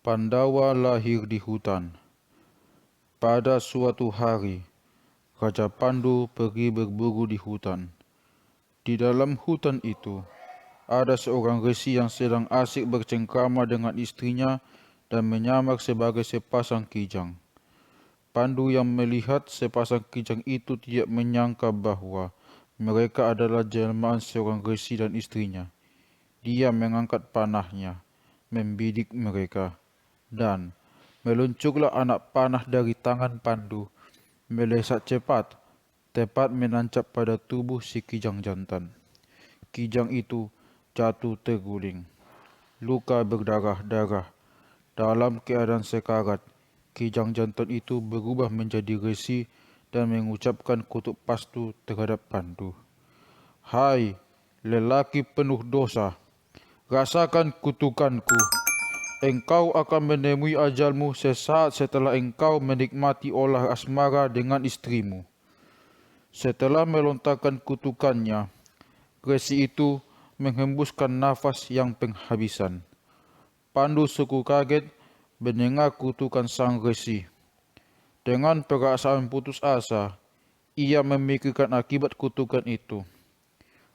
Pandawa lahir di hutan. Pada suatu hari, Raja Pandu pergi berburu di hutan. Di dalam hutan itu, ada seorang resi yang sedang asik bercengkrama dengan istrinya dan menyamar sebagai sepasang kijang. Pandu yang melihat sepasang kijang itu tidak menyangka bahwa mereka adalah jelmaan seorang resi dan istrinya. Dia mengangkat panahnya, membidik mereka, dan meluncurlah anak panah dari tangan Pandu, melesat cepat, tepat menancap pada tubuh si kijang jantan. Kijang itu jatuh terguling, luka berdarah-darah. Dalam keadaan sekarat, kijang jantan itu berubah menjadi resi dan mengucapkan kutuk pastu terhadap Pandu. "Hai, lelaki penuh dosa, rasakan kutukanku. Engkau akan menemui ajalmu sesaat setelah engkau menikmati olah asmara dengan istrimu." Setelah melontarkan kutukannya, resi itu menghembuskan nafas yang penghabisan. Pandu suku kaget mendengar kutukan sang resi. Dengan perasaan putus asa, ia memikirkan akibat kutukan itu.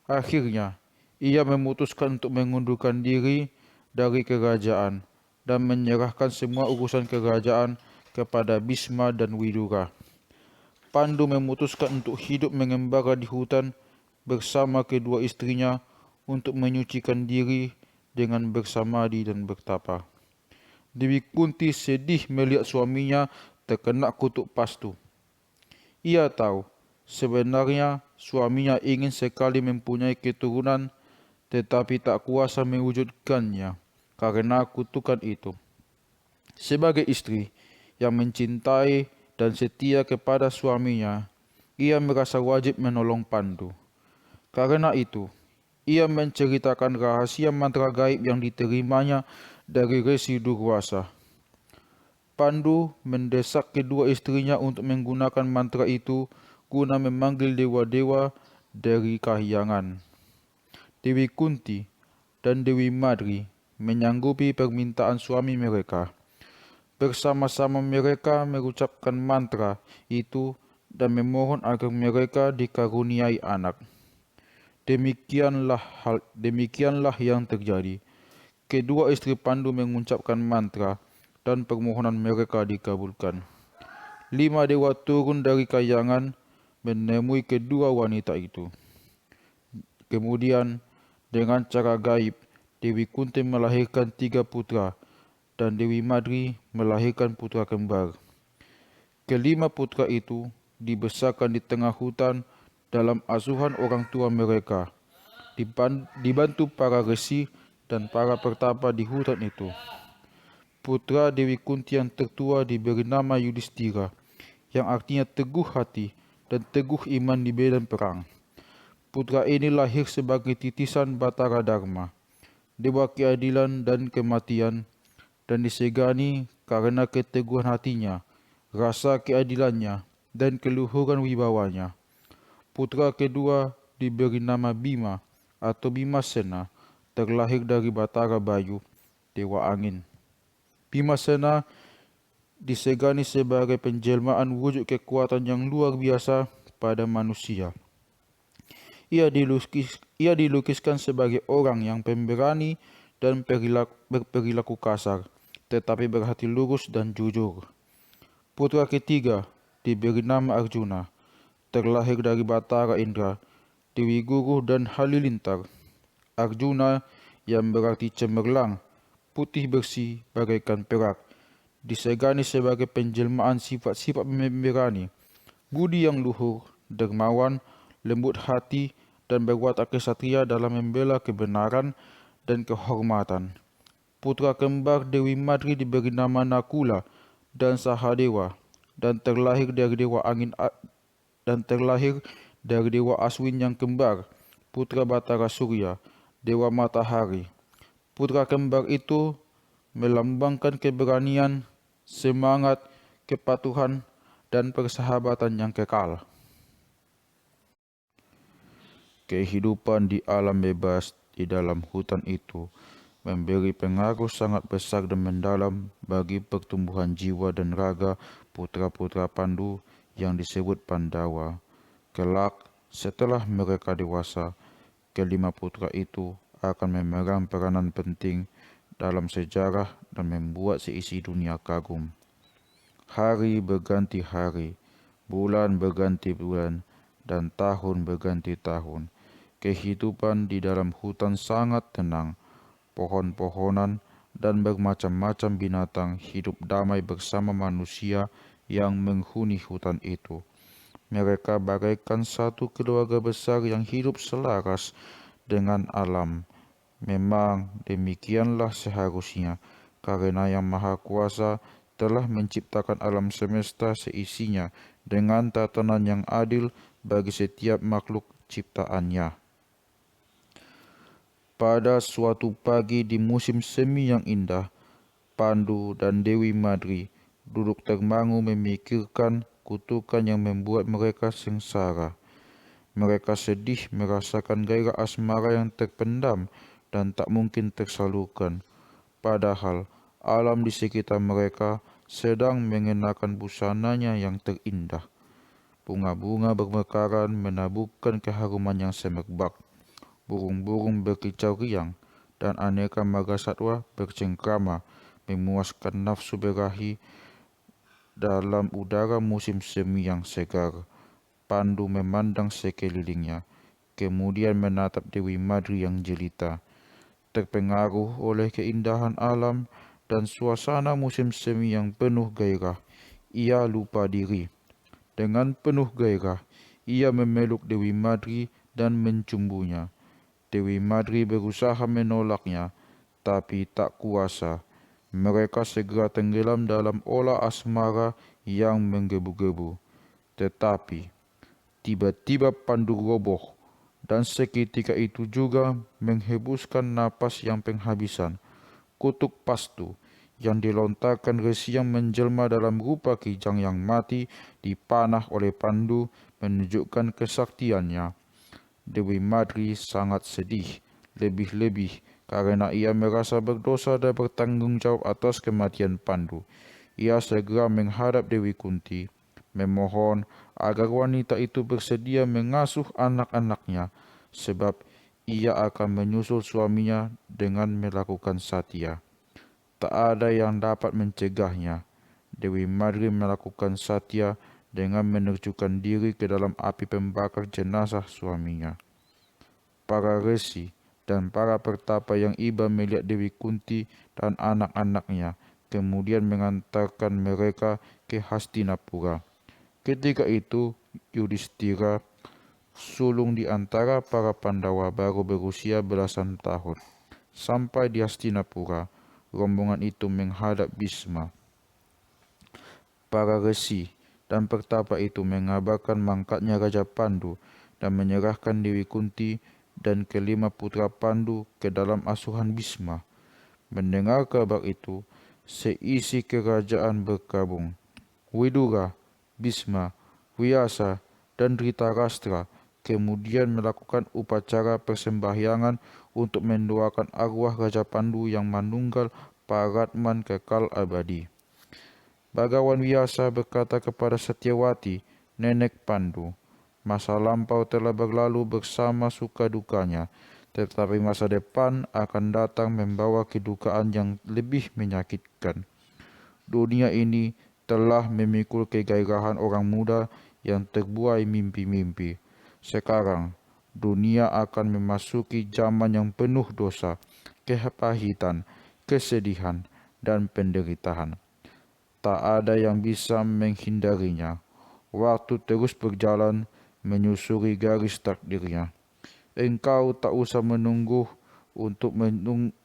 Akhirnya, ia memutuskan untuk mengundurkan diri dari kerajaan dan menyerahkan semua urusan kerajaan kepada Bisma dan Widura. Pandu memutuskan untuk hidup mengembara di hutan bersama kedua istrinya untuk menyucikan diri dengan bersamadi dan bertapa. Dewi Kunti sedih melihat suaminya terkena kutuk pastu. Ia tahu sebenarnya suaminya ingin sekali mempunyai keturunan, tetapi tak kuasa mewujudkannya karena kutukan itu. Sebagai istri yang mencintai dan setia kepada suaminya, ia merasa wajib menolong Pandu. Karena itu, ia menceritakan rahasia mantra gaib yang diterimanya dari Resi Durwasa. Pandu mendesak kedua istrinya untuk menggunakan mantra itu guna memanggil dewa-dewa dari kahyangan. Dewi Kunti dan Dewi Madri menyanggupi permintaan suami mereka. Bersama-sama mereka mengucapkan mantra itu dan memohon agar mereka dikaruniai anak. Demikianlah yang terjadi. Kedua istri Pandu mengucapkan mantra dan permohonan mereka dikabulkan. 5 dewa turun dari kahyangan menemui kedua wanita itu. Kemudian, dengan cara gaib, Dewi Kunti melahirkan 3 putra dan Dewi Madri melahirkan putra kembar. Kelima putra itu dibesarkan di tengah hutan dalam asuhan orang tua mereka, dibantu para resi dan para pertapa di hutan itu. Putra Dewi Kunti yang tertua diberi nama Yudhistira, yang artinya teguh hati dan teguh iman di medan perang. Putra ini lahir sebagai titisan Batara Dharma, dewa keadilan dan kematian, dan disegani karena keteguhan hatinya, rasa keadilannya, dan keluhuran wibawanya. Putra kedua diberi nama Bima atau Bimasena, terlahir dari Batara Bayu, dewa angin. Bimasena disegani sebagai penjelmaan wujud kekuatan yang luar biasa pada manusia. Ia dilukiskan sebagai orang yang pemberani dan berperilaku kasar, tetapi berhati lurus dan jujur. Putra ketiga diberi nama Arjuna, terlahir dari Batara Indra, Dewi Guru dan Halilintar. Arjuna yang berarti cemerlang, putih bersih bagaikan perak, disegani sebagai penjelmaan sifat-sifat pemberani, budi yang luhur, dermawan, lembut hati, dan berwatak kesatria dalam membela kebenaran dan kehormatan. Putra kembar Dewi Madri diberi nama Nakula dan Sahadewa, dan terlahir dari dewa Aswin yang kembar, putra Batara Surya, dewa matahari. Putra kembar itu melambangkan keberanian, semangat, kepatuhan, dan persahabatan yang kekal. Kehidupan di alam bebas di dalam hutan itu memberi pengaruh sangat besar dan mendalam bagi pertumbuhan jiwa dan raga putra-putra Pandu yang disebut Pandawa. Kelak, setelah mereka dewasa, kelima putra itu akan memegang peranan penting dalam sejarah dan membuat seisi dunia kagum. Hari berganti hari, bulan berganti bulan, dan tahun berganti tahun. Kehidupan di dalam hutan sangat tenang. Pohon-pohonan dan bermacam-macam binatang hidup damai bersama manusia yang menghuni hutan itu. Mereka bagaikan satu keluarga besar yang hidup selaras dengan alam. Memang demikianlah seharusnya, karena Yang Maha Kuasa telah menciptakan alam semesta seisinya dengan tatanan yang adil bagi setiap makhluk ciptaannya. Pada suatu pagi di musim semi yang indah, Pandu dan Dewi Madri duduk termangu memikirkan kutukan yang membuat mereka sengsara. Mereka sedih merasakan gairah asmara yang terpendam dan tak mungkin tersalurkan. Padahal alam di sekitar mereka sedang mengenakan busananya yang terindah. Bunga-bunga bermekaran menaburkan keharuman yang semerbak. Burung-burung berkicau riang dan aneka marga satwa bercengkrama memuaskan nafsu berahi dalam udara musim semi yang segar. Pandu memandang sekelilingnya, kemudian menatap Dewi Madri yang jelita. Terpengaruh oleh keindahan alam dan suasana musim semi yang penuh gairah, ia lupa diri. Dengan penuh gairah, ia memeluk Dewi Madri dan mencumbunya. Dewi Madri berusaha menolaknya, tapi tak kuasa. Mereka segera tenggelam dalam olah asmara yang menggebu-gebu. Tetapi tiba-tiba Pandu roboh, dan seketika itu juga menghembuskan napas yang penghabisan. Kutuk Pastu yang dilontarkan resi yang menjelma dalam rupa kijang yang mati dipanah oleh Pandu menunjukkan kesaktiannya. Dewi Madri sangat sedih, lebih-lebih karena ia merasa berdosa dan bertanggung jawab atas kematian Pandu. Ia segera menghadap Dewi Kunti, memohon agar wanita itu bersedia mengasuh anak-anaknya, sebab ia akan menyusul suaminya dengan melakukan satya. Tak ada yang dapat mencegahnya. Dewi Madri melakukan satya dengan menerjunkan diri ke dalam api pembakar jenazah suaminya. Para resi dan para pertapa yang iba melihat Dewi Kunti dan anak-anaknya, kemudian mengantarkan mereka ke Hastinapura. Ketika itu, Yudhistira, sulung di antara para Pandawa, baru berusia belasan tahun. Sampai di Hastinapura, rombongan itu menghadap Bhisma. Para resi dan pertapa itu mengabarkan mangkatnya Raja Pandu dan menyerahkan Dewi Kunti dan kelima putra Pandu ke dalam asuhan Bhisma. Mendengar kabar itu, seisi kerajaan berkabung. Widura, Bhisma, Vyasa, dan Dhritarashtra kemudian melakukan upacara persembahyangan untuk mendoakan arwah Raja Pandu yang manunggal Paratman kekal abadi. Bagawan Vyasa berkata kepada Satyawati, nenek Pandu, masa lampau telah berlalu bersama suka dukanya, tetapi masa depan akan datang membawa kedukaan yang lebih menyakitkan. Dunia ini telah memikul kegairahan orang muda yang terbuai mimpi-mimpi. Sekarang, dunia akan memasuki zaman yang penuh dosa, kepahitan, kesedihan, dan penderitaan. Tak ada yang bisa menghindarinya. Waktu terus berjalan menyusuri garis takdirnya. Engkau tak usah menunggu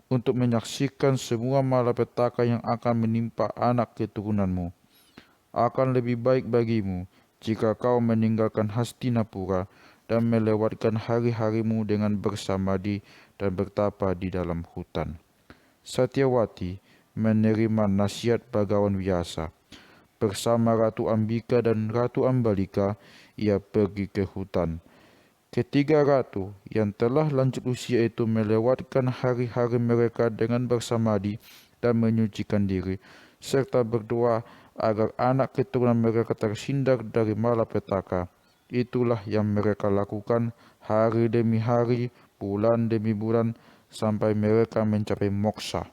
untuk menyaksikan semua malapetaka yang akan menimpa anak keturunanmu. Akan lebih baik bagimu jika kau meninggalkan Hastinapura dan melewatkan hari-harimu dengan bersamadi dan bertapa di dalam hutan. Satyawati menerima nasihat Bagawan Vyasa. Bersama Ratu Ambika dan Ratu Ambalika, ia pergi ke hutan. Ketiga ratu yang telah lanjut usia itu melewatkan hari-hari mereka dengan bersamadi dan menyucikan diri, serta berdoa agar anak keturunan mereka terhindar dari malapetaka. Itulah yang mereka lakukan hari demi hari, bulan demi bulan, sampai mereka mencapai moksa.